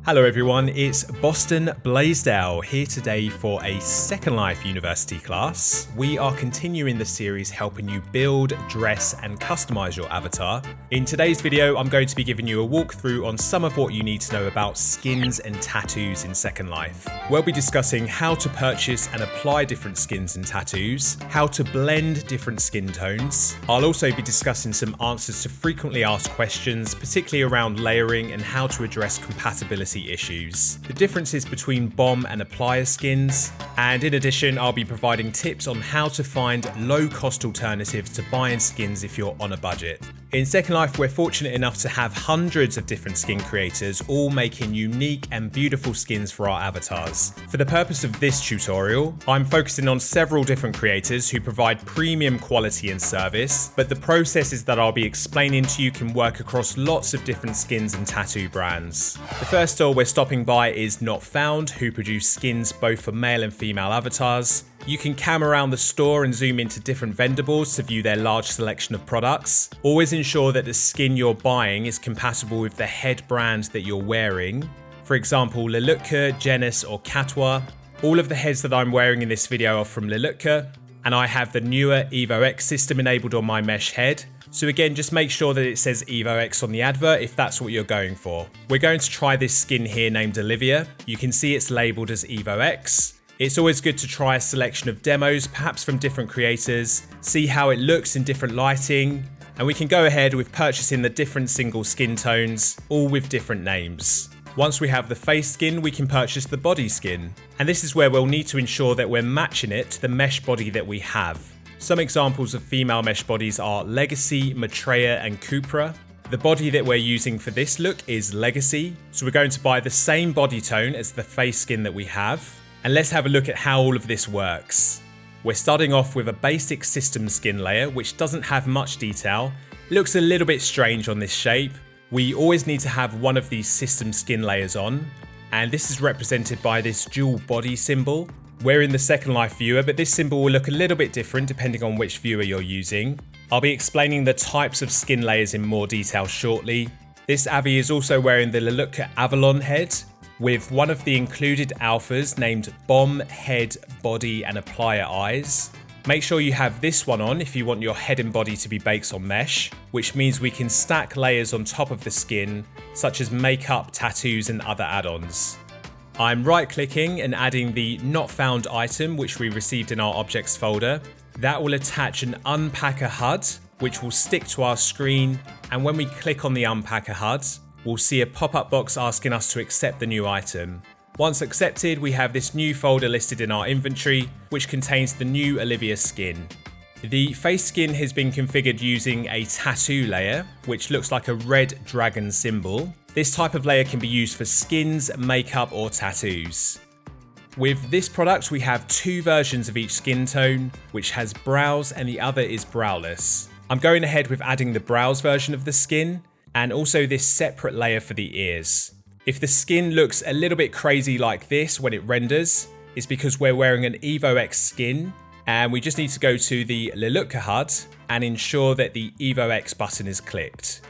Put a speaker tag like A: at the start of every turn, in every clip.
A: Hello everyone, it's Boston Blaisdale here today for a Second Life University class. We are continuing the series helping you build, dress and customize your avatar. In today's video, I'm going to be giving you a walkthrough on some of what you need to know about skins and tattoos in Second Life. We'll be discussing how to purchase and apply different skins and tattoos, how to blend different skin tones. I'll also be discussing some answers to frequently asked questions, particularly around layering and how to address compatibility issues, the differences between bomb and applier skins, and in addition I'll be providing tips on how to find low-cost alternatives to buying skins if you're on a budget. In Second Life, we're fortunate enough to have hundreds of different skin creators all making unique and beautiful skins for our avatars. For the purpose of this tutorial, I'm focusing on several different creators who provide premium quality and service, but the processes that I'll be explaining to you can work across lots of different skins and tattoo brands. The first store we're stopping by is Not Found, who produce skins both for male and female avatars. You can cam around the store and zoom into different vendor boards to view their large selection of products. Always ensure that the skin you're buying is compatible with the head brand that you're wearing. For example, Linden, Genis or Katwa. All of the heads that I'm wearing in this video are from Linden, and I have the newer Evo X system enabled on my mesh head. So again, just make sure that it says Evo X on the advert if that's what you're going for. We're going to try this skin here named Olivia. You can see it's labeled as Evo X. It's always good to try a selection of demos, perhaps from different creators, see how it looks in different lighting, and we can go ahead with purchasing the different single skin tones, all with different names. Once we have the face skin, we can purchase the body skin. And this is where we'll need to ensure that we're matching it to the mesh body that we have. Some examples of female mesh bodies are Legacy, Maitreya and Cupra. The body that we're using for this look is Legacy, so we're going to buy the same body tone as the face skin that we have. And let's have a look at how all of this works. We're starting off with a basic system skin layer, which doesn't have much detail. It looks a little bit strange on this shape. We always need to have one of these system skin layers on, and this is represented by this dual body symbol. We're in the Second Life viewer, but this symbol will look a little bit different depending on which viewer you're using. I'll be explaining the types of skin layers in more detail shortly. This Avi is also wearing the Lilutka Avalon head, with one of the included alphas named Bomb, Head, Body and Applier Eyes. Make sure you have this one on if you want your head and body to be baked on mesh, which means we can stack layers on top of the skin, such as makeup, tattoos and other add-ons. I'm right-clicking and adding the Not Found item, which we received in our objects folder. That will attach an Unpacker HUD, which will stick to our screen, and when we click on the Unpacker HUD, we'll see a pop-up box asking us to accept the new item. Once accepted, we have this new folder listed in our inventory, which contains the new Olivia skin. The face skin has been configured using a tattoo layer, which looks like a red dragon symbol. This type of layer can be used for skins, makeup, or tattoos. With this product, we have two versions of each skin tone, which has brows and the other is browless. I'm going ahead with adding the brows version of the skin, and also this separate layer for the ears. If the skin looks a little bit crazy like this when it renders, it's because we're wearing an Evo X skin, and we just need to go to the Lilutka HUD and ensure that the Evo X button is clicked.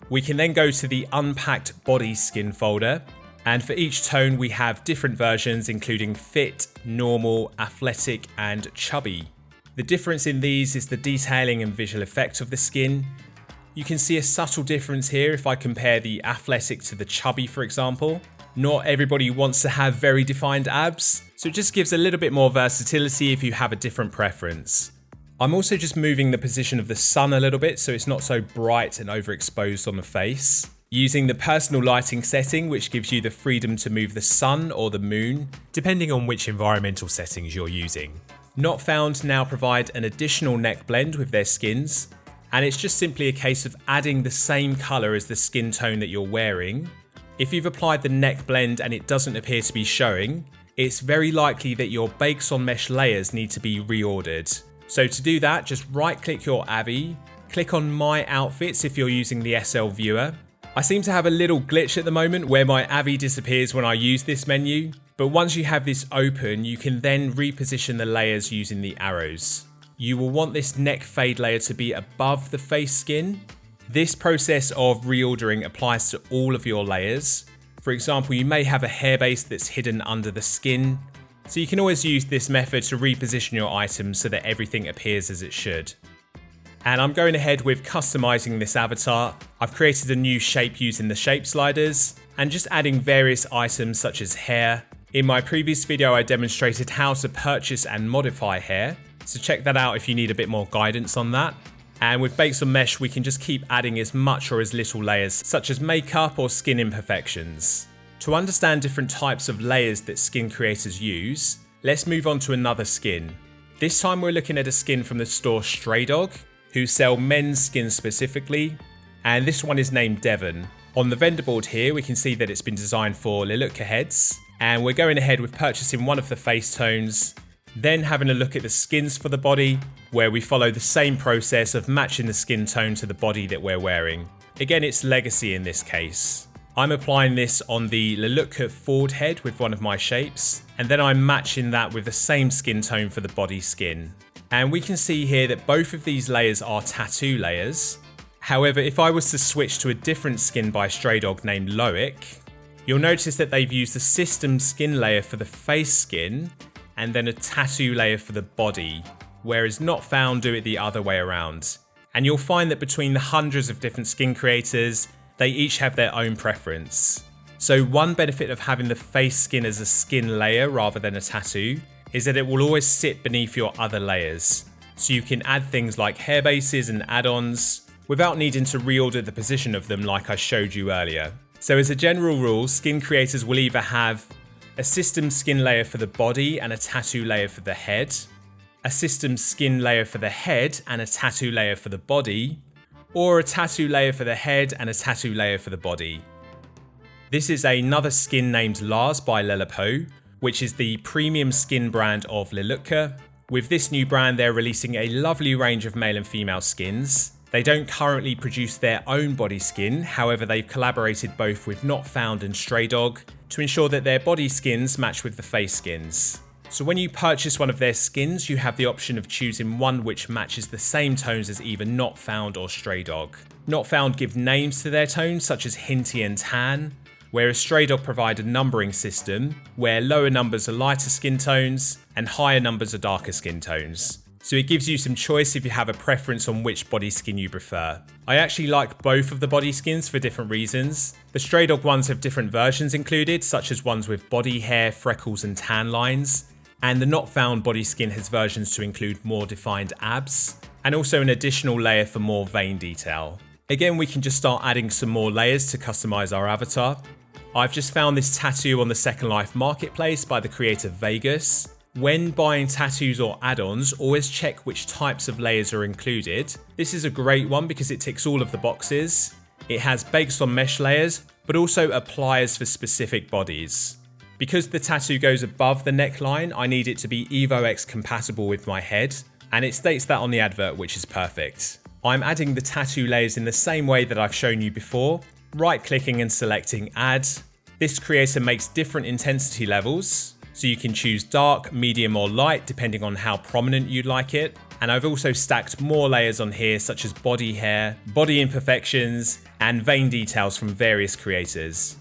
A: We can then go to the Unpacked Body Skin folder, and for each tone we have different versions including Fit, Normal, Athletic and Chubby. The difference in these is the detailing and visual effect of the skin. You can see a subtle difference here if I compare the athletic to the chubby, for example. Not everybody wants to have very defined abs, so it just gives a little bit more versatility if you have a different preference. I'm also just moving the position of the sun a little bit so it's not so bright and overexposed on the face. Using the personal lighting setting, which gives you the freedom to move the sun or the moon, depending on which environmental settings you're using. Not Found now provide an additional neck blend with their skins, and it's just simply a case of adding the same colour as the skin tone that you're wearing. If you've applied the neck blend and it doesn't appear to be showing, it's very likely that your bakes on mesh layers need to be reordered. So to do that, just right-click your Avi, click on My Outfits if you're using the SL viewer. I seem to have a little glitch at the moment where my Avi disappears when I use this menu, but once you have this open, you can then reposition the layers using the arrows. You will want this neck fade layer to be above the face skin. This process of reordering applies to all of your layers. For example, you may have a hair base that's hidden under the skin, so you can always use this method to reposition your items so that everything appears as it should. And I'm going ahead with customizing this avatar. I've created a new shape using the shape sliders and just adding various items such as hair. In my previous video, I demonstrated how to purchase and modify hair, so check that out if you need a bit more guidance on that. And with Bakes on Mesh, we can just keep adding as much or as little layers, such as makeup or skin imperfections. To understand different types of layers that skin creators use, let's move on to another skin. This time we're looking at a skin from the store Stray Dog, who sell men's skin specifically, and this one is named Devon. On the vendor board here, we can see that it's been designed for Lilutka heads, and we're going ahead with purchasing one of the face tones, then having a look at the skins for the body, where we follow the same process of matching the skin tone to the body that we're wearing. Again, it's Legacy in this case. I'm applying this on the Lilutka Ford head with one of my shapes, and then I'm matching that with the same skin tone for the body skin. And we can see here that both of these layers are tattoo layers. However, if I was to switch to a different skin by Stray Dog named Loic, you'll notice that they've used a system skin layer for the face skin and then a tattoo layer for the body, whereas Not Found do it the other way around. And you'll find that between the hundreds of different skin creators, they each have their own preference. So one benefit of having the face skin as a skin layer rather than a tattoo is that it will always sit beneath your other layers. So you can add things like hair bases and add-ons without needing to reorder the position of them like I showed you earlier. So as a general rule, skin creators will either have a system skin layer for the body and a tattoo layer for the head, a system skin layer for the head and a tattoo layer for the body, or a tattoo layer for the head and a tattoo layer for the body. This is another skin named Lars by Lelapo, which is the premium skin brand of Lilutka. With this new brand, they're releasing a lovely range of male and female skins. They don't currently produce their own body skin, however they've collaborated both with Not Found and Stray Dog to ensure that their body skins match with the face skins. So when you purchase one of their skins, you have the option of choosing one which matches the same tones as either Not Found or Stray Dog. Not Found give names to their tones such as Hinty and Tan, whereas Stray Dog provide a numbering system where lower numbers are lighter skin tones and higher numbers are darker skin tones. So it gives you some choice if you have a preference on which body skin you prefer. I actually like both of the body skins for different reasons. The Stray Dog ones have different versions included, such as ones with body hair, freckles and tan lines. And the Not Found body skin has versions to include more defined abs, and also an additional layer for more vein detail. Again, we can just start adding some more layers to customize our avatar. I've just found this tattoo on the Second Life marketplace by the creator Vegas. When buying tattoos or add-ons, always check which types of layers are included. This is a great one because it ticks all of the boxes. It has Bakes on Mesh layers, but also appliers for specific bodies. Because the tattoo goes above the neckline, I need it to be EvoX compatible with my head, and it states that on the advert, which is perfect. I'm adding the tattoo layers in the same way that I've shown you before, right-clicking and selecting Add. This creator makes different intensity levels, so you can choose dark, medium or light depending on how prominent you'd like it. And I've also stacked more layers on here such as body hair, body imperfections, and vein details from various creators.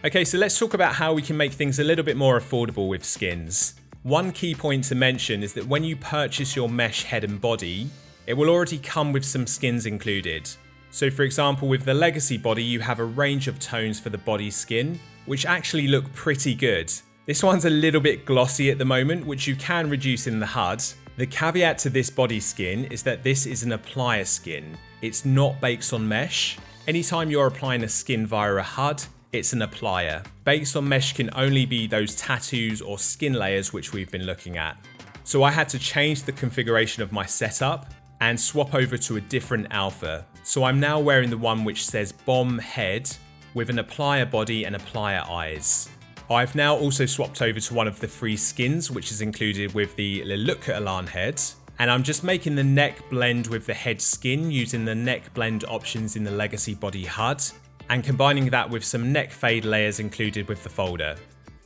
A: Okay, so let's talk about how we can make things a little bit more affordable with skins. One key point to mention is that when you purchase your mesh head and body, it will already come with some skins included. So for example, with the Legacy body, you have a range of tones for the body skin, which actually look pretty good. This one's a little bit glossy at the moment, which you can reduce in the HUD. The caveat to this body skin is that this is an applier skin. It's not Bakes on Mesh. Anytime you're applying a skin via a HUD, it's an applier. Bakes on Mesh can only be those tattoos or skin layers which we've been looking at. So I had to change the configuration of my setup and swap over to a different alpha. So I'm now wearing the one which says Bomb Head with an applier body and applier eyes. I've now also swapped over to one of the free skins which is included with the Lilutka Elan head, and I'm just making the neck blend with the head skin using the neck blend options in the Legacy body HUD, and combining that with some neck fade layers included with the folder.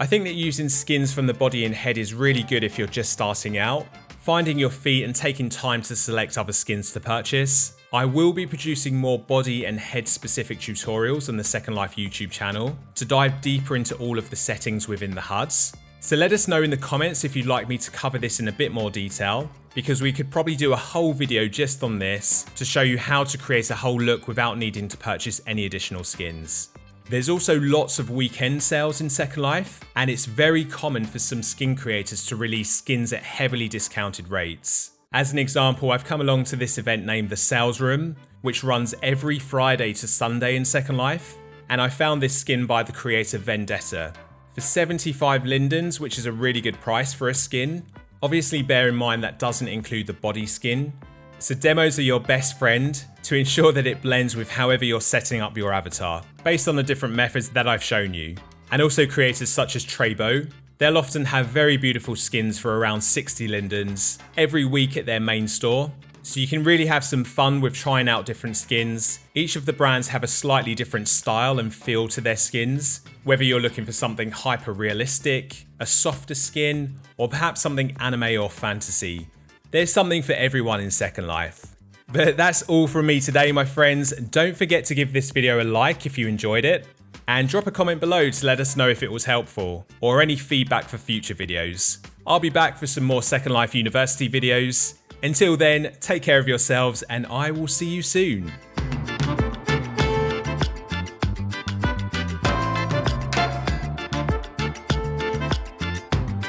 A: I think that using skins from the body and head is really good if you're just starting out, finding your feet and taking time to select other skins to purchase. I will be producing more body and head specific tutorials on the Second Life YouTube channel to dive deeper into all of the settings within the HUDs. So let us know in the comments if you'd like me to cover this in a bit more detail, because we could probably do a whole video just on this to show you how to create a whole look without needing to purchase any additional skins. There's also lots of weekend sales in Second Life, and it's very common for some skin creators to release skins at heavily discounted rates. As an example, I've come along to this event named the Sales Room, which runs every Friday to Sunday in Second Life, and I found this skin by the creator Vendetta for 75 Lindens, which is a really good price for a skin. Obviously bear in mind that doesn't include the body skin. So demos are your best friend to ensure that it blends with however you're setting up your avatar, based on the different methods that I've shown you. And also creators such as Trebo, they'll often have very beautiful skins for around 60 Lindens every week at their main store. So you can really have some fun with trying out different skins. Each of the brands have a slightly different style and feel to their skins, whether you're looking for something hyper realistic, a softer skin, or perhaps something anime or fantasy. There's something for everyone in Second Life. But that's all from me today, my friends. Don't forget to give this video a like if you enjoyed it, and drop a comment below to let us know if it was helpful, or any feedback for future videos. I'll be back for some more Second Life University videos. Until then, take care of yourselves, and I will see you soon.